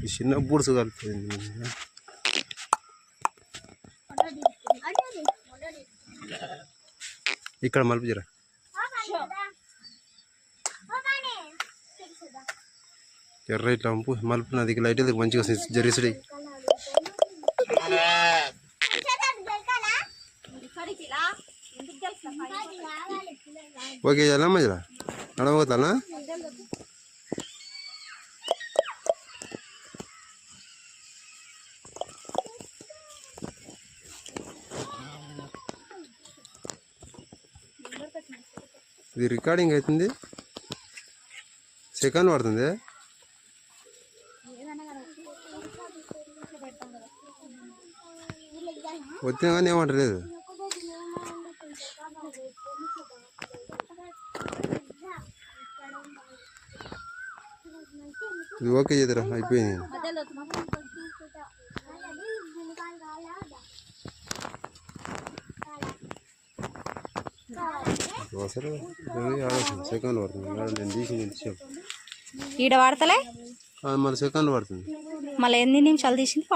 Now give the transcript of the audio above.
చిన్న బూడ్స్ కలిపింది ఇక్కడ మలుపు జరా ఎర్ర ఇట్లా మలుపు నా దగ్గర లైట్ మంచిగా జరిసిడి ఓకే ఎలా మజరా నడవగతానా ఇది రికార్డింగ్ అవుతుంది సెకండ్ పడుతుంది వచ్చినా కానీ ఏమంటలేదు ఇది ఓకే చేద్దరా అయిపోయింది అసలు సెకండ్ పడుతుంది నేను తీసి ఈడ వాడతలే మళ్ళీ సెకండ్ పడుతుంది మళ్ళీ ఎన్ని నిమిషాలు తీసింది